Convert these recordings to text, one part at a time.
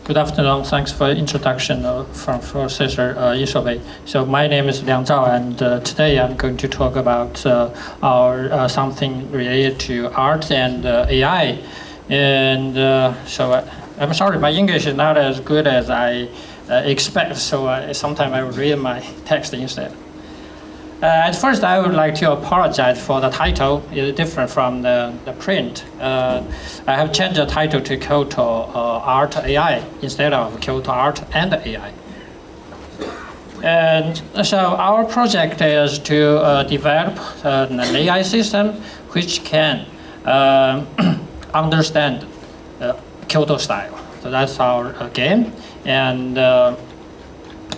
Good afternoon. Thanks for the introduction from Professor Isobe. So my name is Liang Zhao, and today I'm going to talk about our something related to art and AI. And I'm sorry, my English is not as good as I expect, so sometimes I will read my text instead. At first, I would like to apologize for the title. It's different from the print. I have changed the title to Kyoto Art AI instead of Kyoto Art and AI. And so our project is to develop an AI system which can understand Kyoto style. So that's our game. And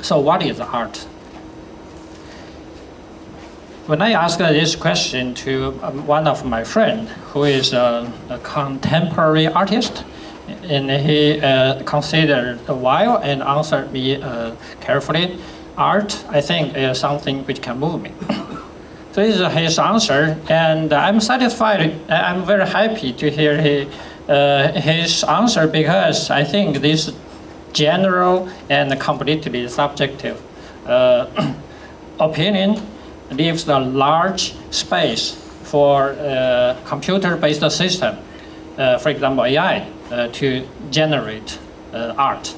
so what is art? When I asked this question to one of my friends, who is a contemporary artist, and he considered a while and answered me carefully, art, I think, is something which can move me. So this is his answer, and I'm satisfied. I'm very happy to hear his answer, because I think this general and completely subjective opinion leaves a large space for a computer-based system, for example, AI, to generate art.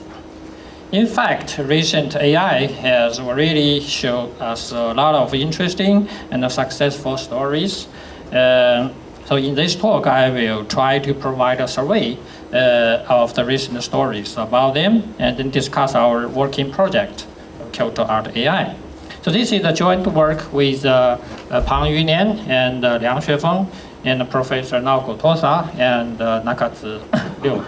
In fact, recent AI has already shown us a lot of interesting and successful stories. So in this talk, I will try to provide a survey of the recent stories about them, and then discuss our working project, Kyoto Art AI. So this is a joint work with Pang Yulian and Liang Xuefeng and Professor Naoko Tosa and Nakatsu Liu.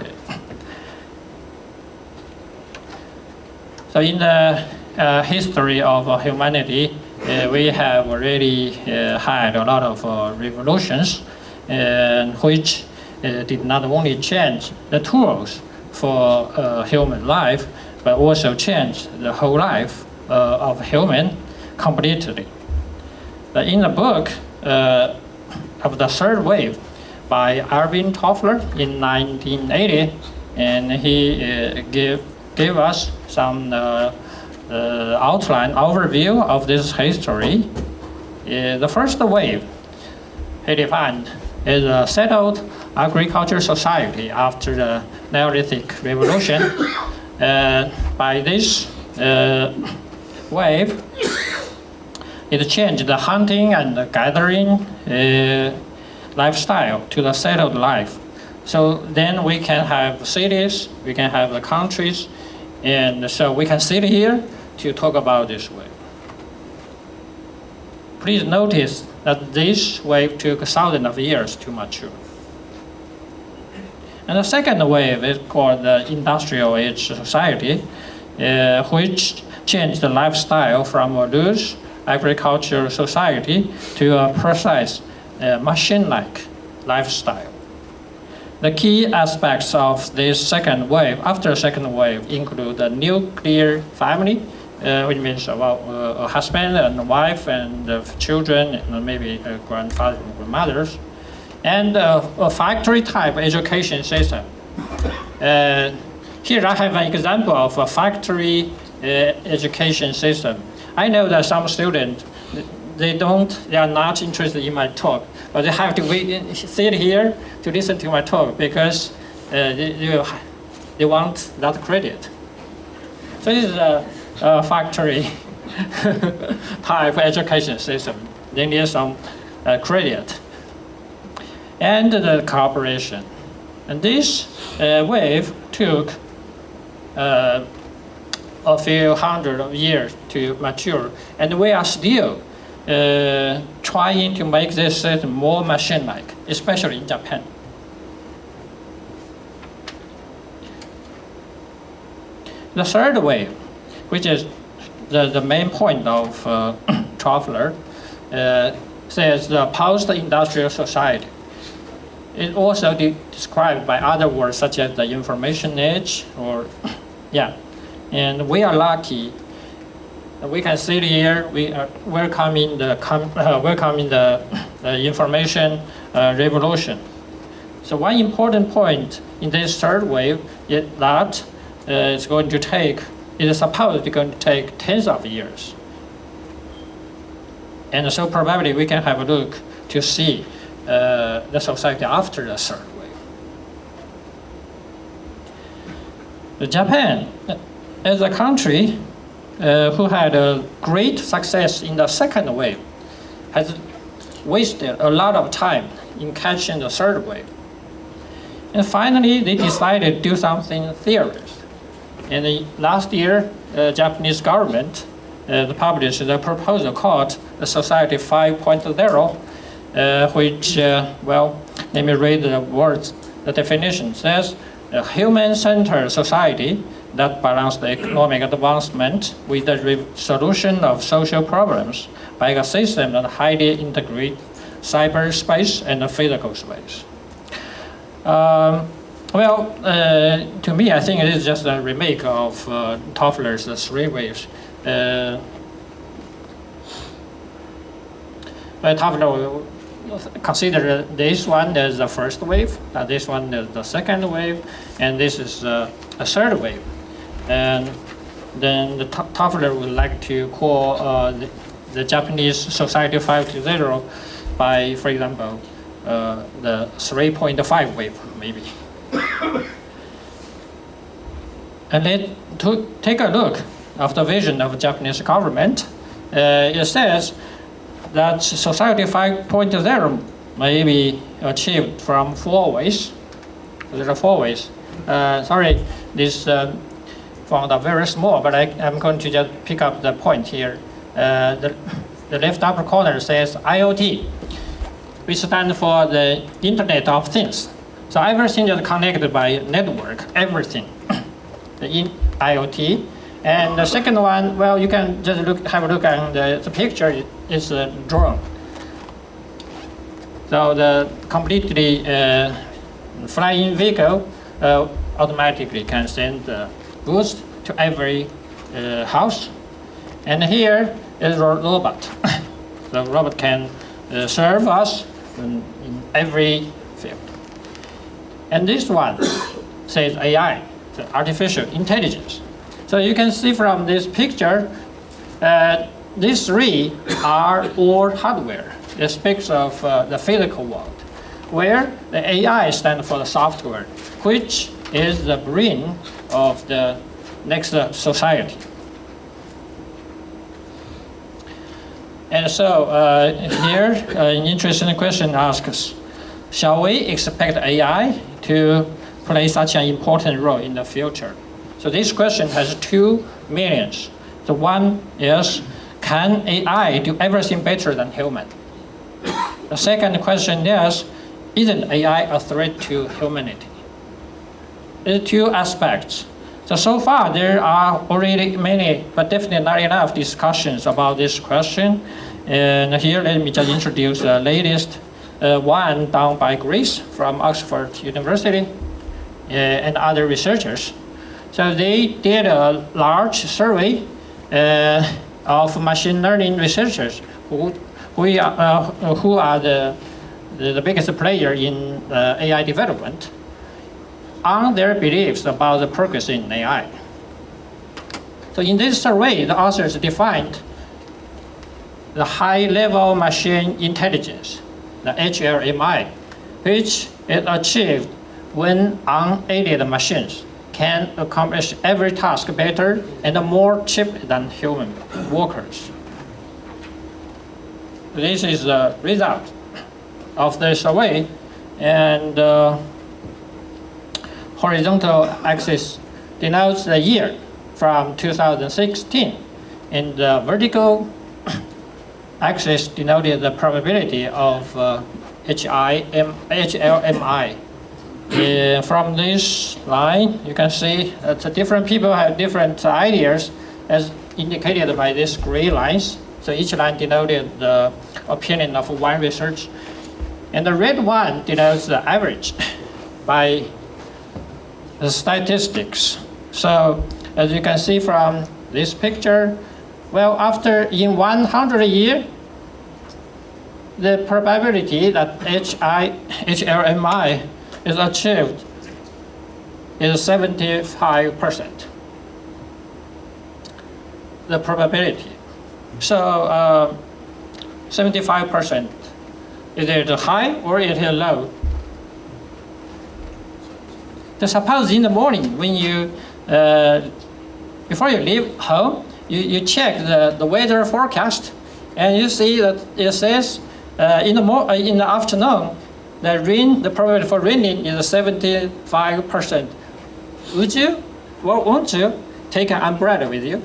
So in the history of humanity, we have already had a lot of revolutions, which did not only change the tools for human life, but also change the whole life of human completely. In the book of the third wave by Alvin Toffler in 1980, and he gave us some outline overview of this history. The first wave, he defined, is a settled agricultural society after the Neolithic Revolution. By this wave, it changed the hunting and the gathering lifestyle to the settled life. So then we can have cities, we can have the countries, and so we can sit here to talk about this wave. Please notice that this wave took thousands of years to mature. And the second wave is called the industrial age society, which changed the lifestyle from a loose agricultural society to a precise machine-like lifestyle. The key aspects of this second wave, after the second wave, include the nuclear family, which means about a husband and a wife and children, and maybe a grandfather and grandmothers, and a factory-type education system. Here I have an example of a factory education system. I know that some students, they are not interested in my talk, but they have to sit here to listen to my talk because they want that credit. So this is a factory type education system. They need some credit. And the cooperation. And this wave took a few hundred of years to mature, and we are still trying to make this system more machine-like, especially in Japan. The third wave, which is the main point of Toffler, says the post-industrial society. It's also described by other words such as the information age, or and we are lucky. We can sit here. We are welcoming the information revolution. So one important point in this third wave is that it's going to take, it is supposed to going to take tens of years. And so probably we can have a look to see the society after the third wave. Japan, as a country who had a great success in the second wave, has wasted a lot of time in catching the third wave. And finally, they decided to do something serious. And last year, the Japanese government published a proposal called the Society 5.0, which, well, let me read the words. The definition says, a human-centered society that balances the economic advancement with the resolution of social problems by a system that highly integrates cyberspace and the physical space. To me, I think it is just a remake of Toffler's three waves. But Toffler consider this one as the first wave, this one as the second wave, and this is a third wave. And then the Toffler would like to call the Japanese Society 5.0 by, for example, the 3.5 wave, maybe. And then to take a look of the vision of the Japanese government, it says that Society 5.0 may be achieved from four ways. There are four ways. Sorry, this font are very small, but I'm going to just pick up the point here. The left upper corner says IoT, which stands for the Internet of Things. So everything is connected by network, everything, in IoT. And the second one, well, you can just have a look at the picture. It's a drone. So the completely flying vehicle automatically can send goods to every house. And here is a robot. The robot can serve us in every field. And this one says AI, the artificial intelligence. So you can see from this picture, these three are all hardware. It speaks of the physical world, where the AI stands for the software, which is the brain of the next society. And so here, an interesting question asks, shall we expect AI to play such an important role in the future? So this question has two meanings. The one is, can AI do everything better than human? The second question is, isn't AI a threat to humanity? There are two aspects. So far, there are already many, but definitely not enough discussions about this question. And here, let me just introduce the latest one done by Grace from Oxford University and other researchers. So they did a large survey of machine learning researchers who are the biggest player in AI development on their beliefs about the progress in AI. So in this survey, the authors defined the high-level machine intelligence, the HLMI, which is achieved when unaided machines can accomplish every task better and more cheap than human workers. This is the result of the survey, and horizontal axis denotes the year from 2016, and the vertical axis denoted the probability of HLMI. From this line, you can see that different people have different ideas as indicated by these gray lines. So each line denoted the opinion of one research. And the red one denotes the average by the statistics. So as you can see from this picture, well, after in 100 years, the probability that HLMI is achieved is 75%. The probability. So 75%, is it high or is it low? So suppose in the morning when you, before you leave home, you check the weather forecast and you see that it says in the afternoon, the probability for raining is 75%. Would you or won't you take an umbrella with you?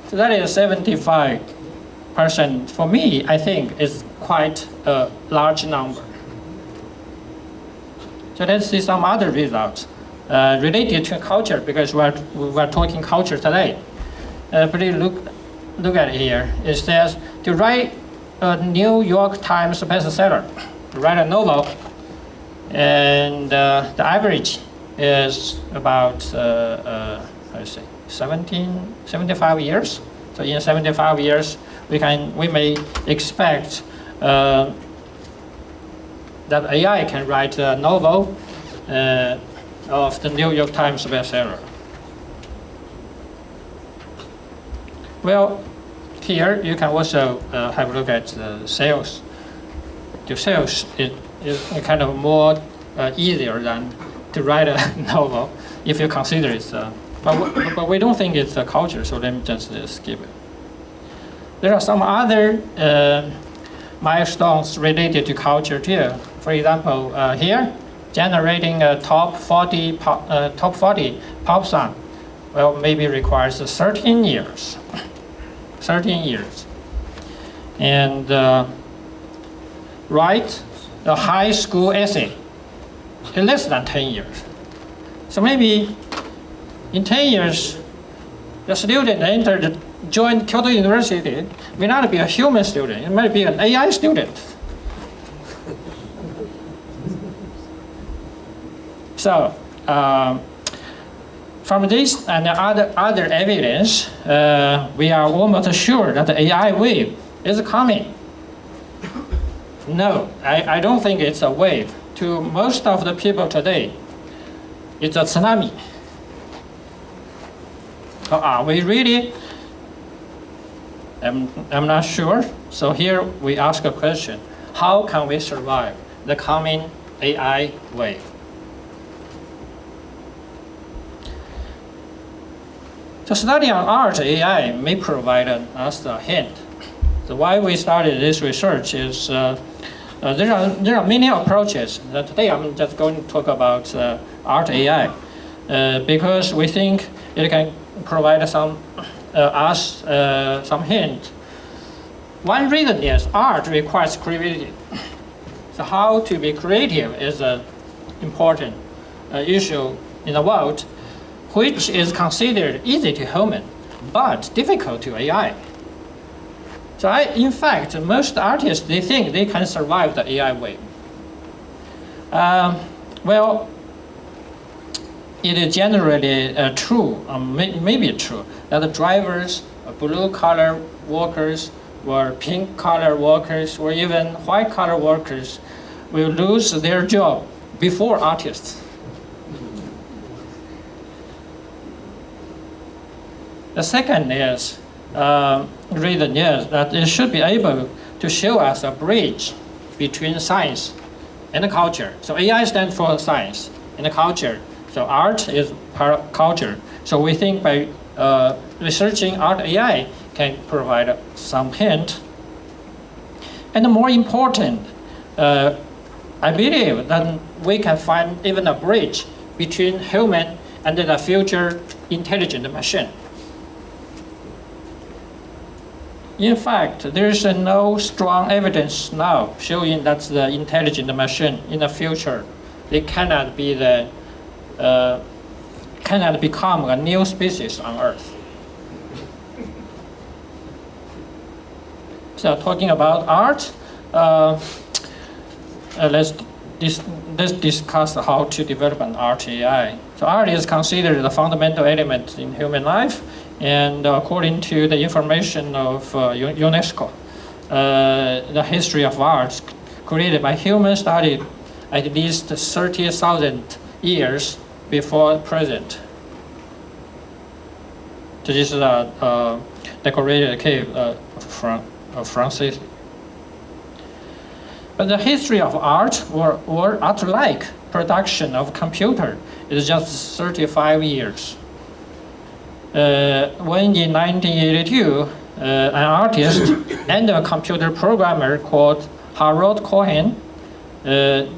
So that is 75%. For me, I think is quite a large number. So let's see some other results related to culture, because we're talking culture today. Please look at it here. It says to write a New York Times bestseller, to write a novel, and the average is about 75 years. So in 75 years, we may expect that AI can write a novel of the New York Times bestseller. Well, here you can also have a look at the sales. The sales is kind of more easier than to write a novel if you consider it. But we don't think it's a culture, so let me just skip it. There are some other milestones related to culture too. For example, here, generating a top 40 pop song, well, maybe requires 13 years. 13 years. And write a high school essay in less than 10 years. So maybe in 10 years, the student joined Kyoto University may not be a human student, it might be an AI student. So from this and other evidence, we are almost sure that the AI wave is coming. No, I don't think it's a wave. To most of the people today, it's a tsunami. So are we really? I'm not sure. So here we ask a question: how can we survive the coming AI wave? The study on art AI may provide us a hint. So why we started this research is there are many approaches. Today I'm just going to talk about art AI because we think it can provide us some hint. One reason is art requires creativity. So how to be creative is an important issue in the world, which is considered easy to human, but difficult to AI. So in fact, most artists, they think they can survive the AI wave. Well, it is generally true, maybe true, that the drivers, blue-collar workers, or pink-collar workers, or even white-collar workers will lose their job before artists. The second reason is that it should be able to show us a bridge between science and culture. So AI stands for science and culture. So art is part of culture. So we think by researching art AI can provide some hint. And more important, I believe that we can find even a bridge between human and the future intelligent machine. In fact, there is no strong evidence now showing that the intelligent machine in the future, they cannot become a new species on Earth. So talking about art, let's discuss how to develop an art AI. So art is considered the fundamental element in human life, and according to the information of UNESCO, the history of art created by humans started at least 30,000 years before present. So this is a decorated cave from Francis. But the history of art or art-like production of computer is just 35 years. When in 1982, an artist and a computer programmer called Harold Cohen,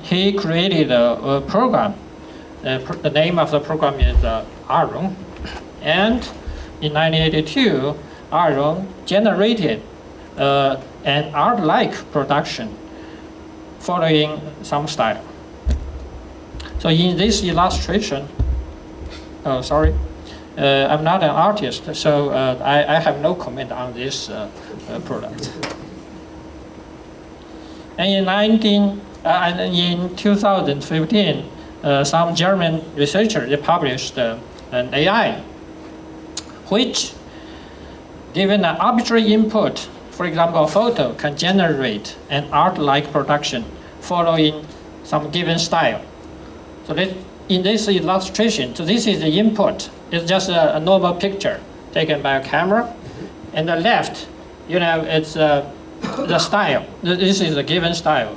he created a program. The name of the program is Aaron. And in 1982, Aaron generated an art-like production following some style. So in this illustration, I'm not an artist, so I have no comment on this product. And in 2015, some German researchers published an AI, which, given an arbitrary input, for example, a photo, can generate an art-like production following some given style. So in this illustration, so this is the input. It's just a normal picture taken by a camera. And the left, it's the style. This is a given style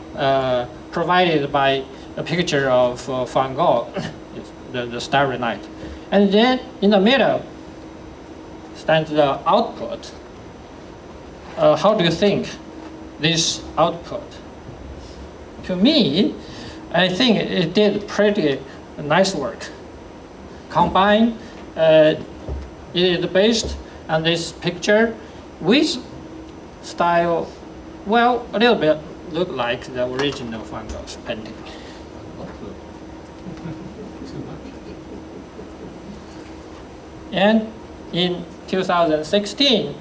provided by a picture of Van Gogh, the Starry Night. And then in the middle stands the output. How do you think this output? To me, I think it did pretty nice work. Combine, it is based on this picture with style, well, a little bit look like the original Van Gogh's painting. And in 2016,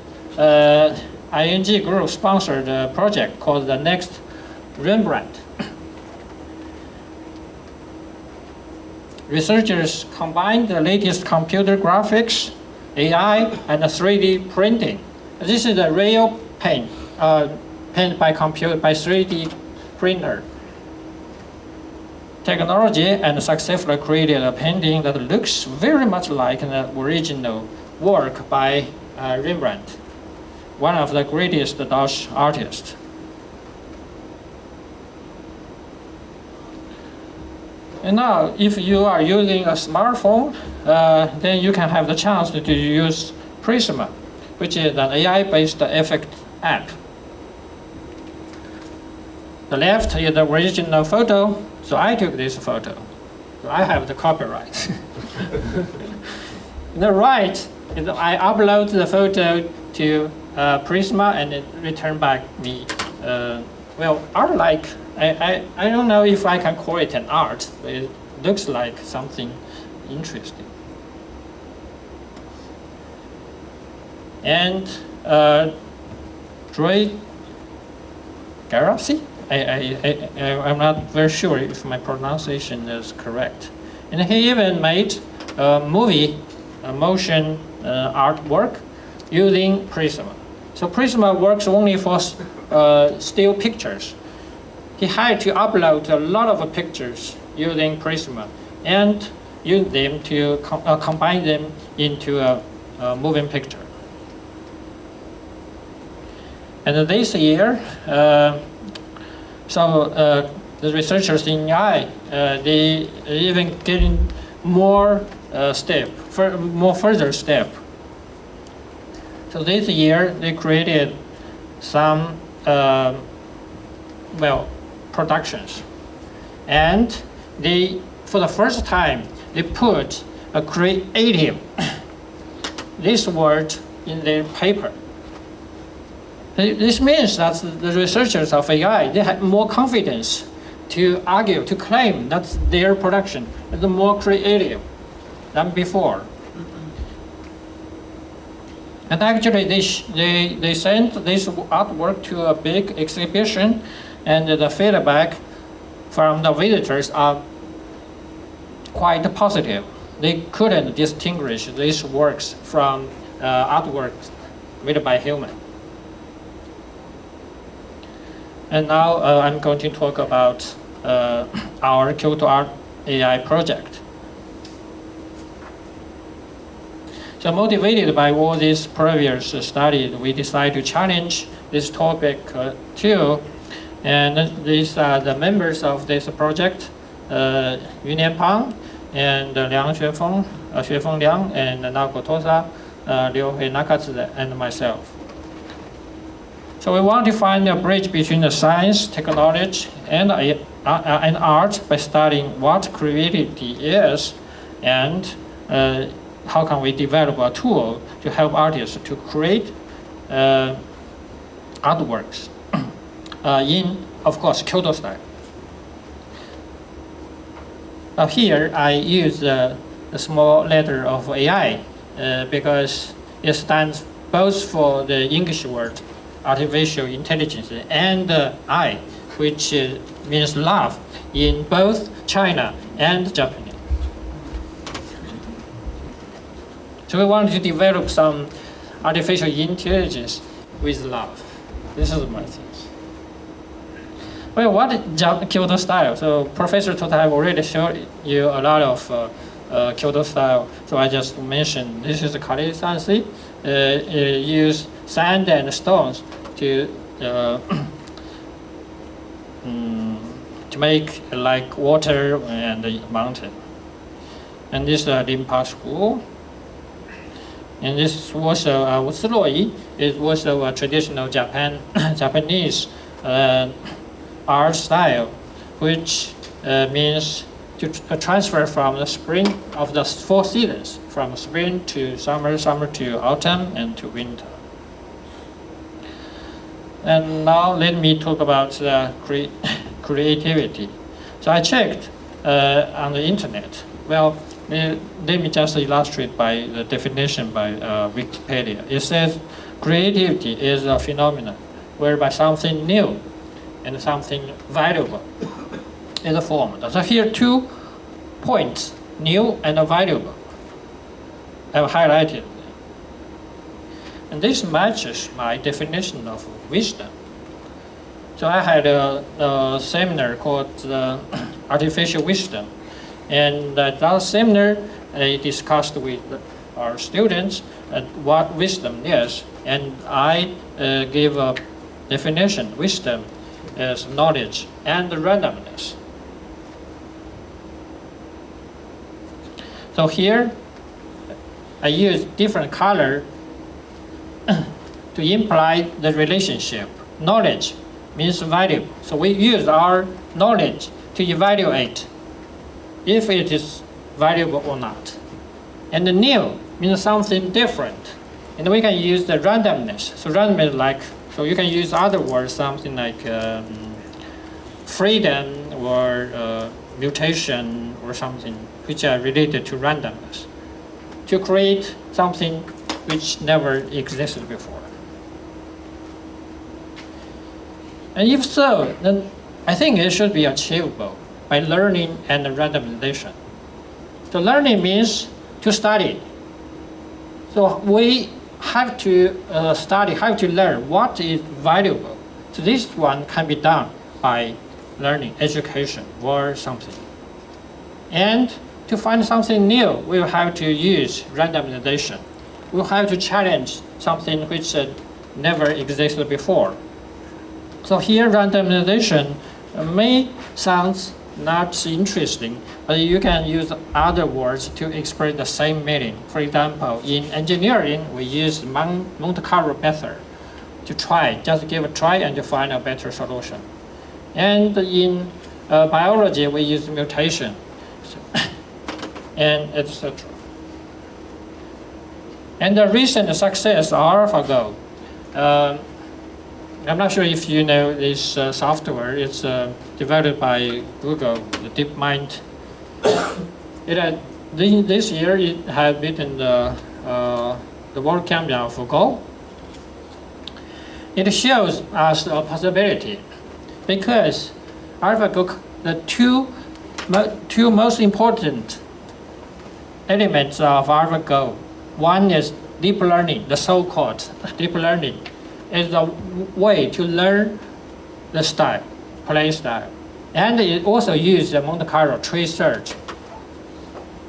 ING Group sponsored a project called the Next Rembrandt. Researchers combined the latest computer graphics, AI, and 3D printing. This is a real paint, paint by 3D printer technology, and successfully created a painting that looks very much like the original work by Rembrandt, one of the greatest Dutch artists. And now, if you are using a smartphone, then you can have the chance to use Prisma, which is an AI-based effect app. The left is the original photo, so I took this photo. So I have the copyright. The right is I upload the photo to Prisma and it return back me, art-like. I don't know if I can call it an art, but it looks like something interesting. And Troy Garasi, I'm not very sure if my pronunciation is correct. And he even made a movie, a motion artwork using Prisma. So Prisma works only for still pictures. He had to upload a lot of pictures using Prisma and use them to combine them into a moving picture. And this year, the researchers in AI, they even getting more further step. So this year, they created some, productions. And for the first time, they put a creative, this word in their paper. This means that the researchers of AI, they have more confidence to argue, to claim that their production is more creative than before. And actually, they sent this artwork to a big exhibition, and the feedback from the visitors are quite positive. They couldn't distinguish these works from artworks made by human. And now I'm going to talk about our Kyoto Art AI project. So motivated by all these previous studies, we decided to challenge this topic too. And these are the members of this project, Yunian Pang and Liang Xuefeng Liang, and Naoko Tosa, Ryohei Nakatsu, and myself. So we want to find a bridge between the science, technology, and art by studying what creativity is and how can we develop a tool to help artists to create artworks in, of course, Kyoto style. Here I use the small letter of AI because it stands both for the English word artificial intelligence and I, which means love in both China and Japanese. So we want to develop some artificial intelligence with love. This is my thing. Well, what is Kyoto style? So Professor Tota have already showed you a lot of Kyoto style. So I just mentioned this is a Kare-sansi. It use sand and stones to make like water and a mountain. And this is Rimpa school. And this was Utsuroi. It was a traditional Japanese art style, which means to transfer from the spring of the 4 seasons, from spring to summer, summer to autumn, and to winter. And now let me talk about the creativity. So I checked on the internet. Well, let me just illustrate by the definition by Wikipedia. It says creativity is a phenomenon whereby something new and something valuable is formed. So here 2 points, new and valuable. I've highlighted. And this matches my definition of wisdom. So I had a seminar called Artificial Wisdom. And that seminar, I discussed with our students what wisdom is. And I gave a definition. Wisdom is knowledge and randomness. So here, I use different color to imply the relationship. Knowledge means value. So we use our knowledge to evaluate if it is valuable or not. And the new means something different. And we can use the randomness. So randomness like, so you can use other words, something like freedom or mutation or something which are related to randomness to create something which never existed before. And if so, then I think it should be achievable by learning and randomization. So learning means to study. So we have to study, have to learn what is valuable. So this one can be done by learning, education, or something. And to find something new, we will have to use randomization. We'll have to challenge something which never existed before. So here randomization may sound not interesting, but you can use other words to express the same meaning. For example, in engineering, we use Monte Carlo method to try, just give a try and you find a better solution. And in biology, we use mutation, and etc. And the recent success of AlphaGo. I'm not sure if you know this software. It's developed by Google, the DeepMind. This year it has beaten the world champion for Go. It shows us a possibility because AlphaGo, the two most important elements of AlphaGo. One is deep learning, the so-called deep learning is the way to learn the style, play style. And it also uses the Monte Carlo tree search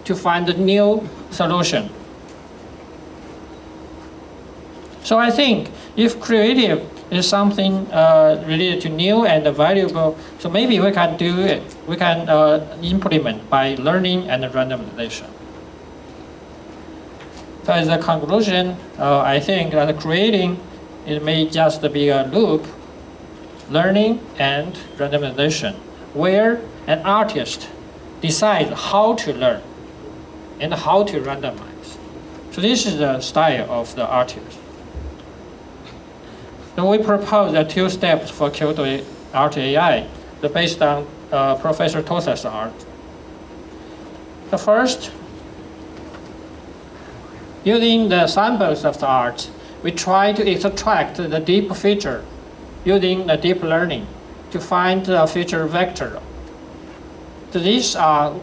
to find a new solution. So I think if creative is something related to new and valuable, so maybe we can do it, we can implement by learning and randomization. So as a conclusion, I think that creating, it may just be a loop, learning and randomization, where an artist decides how to learn and how to randomize. So this is the style of the artist. So we propose the 2 steps for Kyoto Art and AI, based on Professor Tosa's art. The first, using the samples of the art, we try to extract the deep feature using the deep learning to find the feature vector. So these are,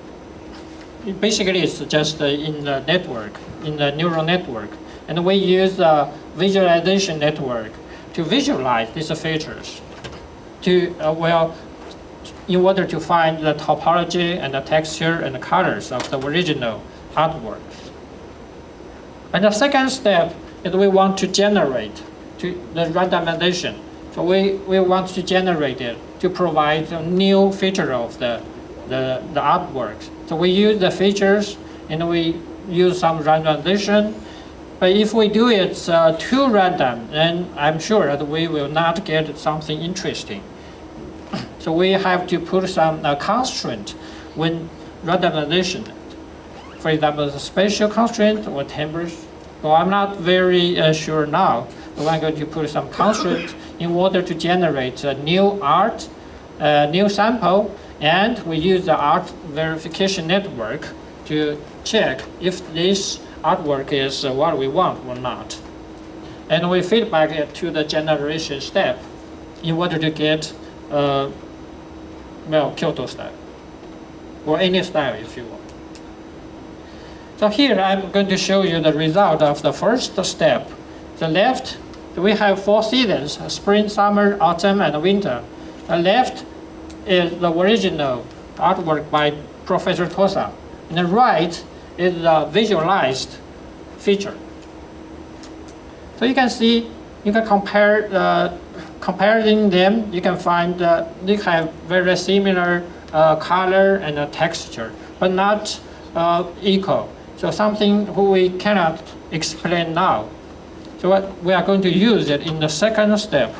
basically it's just in the network, in the neural network. And we use the visualization network to visualize these features to, in order to find the topology and the texture and the colors of the original artworks. And the second step is we want to generate the randomization. So we want to generate it to provide a new feature of the artworks. So we use the features and we use some randomization. But if we do it too random, then I'm sure that we will not get something interesting. So we have to put some constraint when randomization. For example, the spatial constraint or timbers. So I'm not very sure now. But I'm going to put some constraint in order to generate a new art, new sample, and we use the art verification network to check if this artwork is what we want or not. And we feedback it to the generation step in order to get Kyoto style, or any style if you want. So here I'm going to show you the result of the first step. The left, we have 4 seasons, spring, summer, autumn, and winter. The left is the original artwork by Professor Tosa. And the right is the visualized feature. So you can see, you can compare comparing them, you can find they have very similar color and texture, but not equal. So something we cannot explain now. So what we are going to use it in the second step.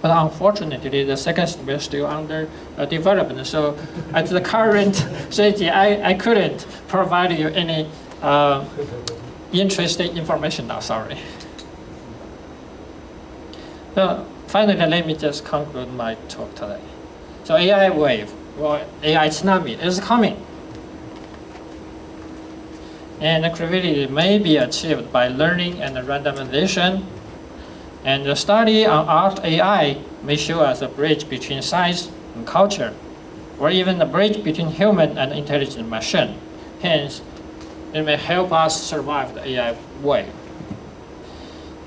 But unfortunately, the second step is still under development. So at the current stage, I couldn't provide you any interesting information now, sorry. So finally, let me just conclude my talk today. So AI wave, or AI tsunami is coming. And creativity may be achieved by learning and randomization. And the study on art AI may show us a bridge between science and culture, or even a bridge between human and intelligent machine. Hence, it may help us survive the AI wave.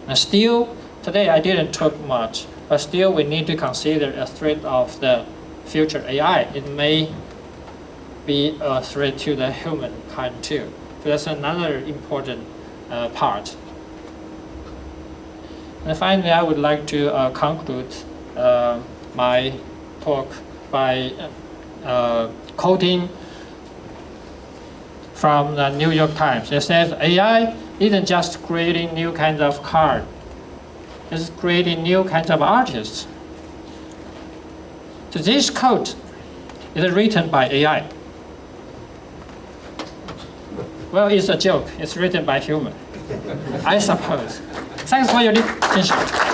And still, today I didn't talk much, but still we need to consider a threat of the future AI. It may be a threat to the humankind too. So that's another important part. And finally, I would like to conclude my talk by quoting from the New York Times. It says, AI isn't just creating new kinds of cars, it's creating new kinds of artists. So this quote is written by AI. Well, it's a joke. It's written by human, I suppose. Thanks for your attention.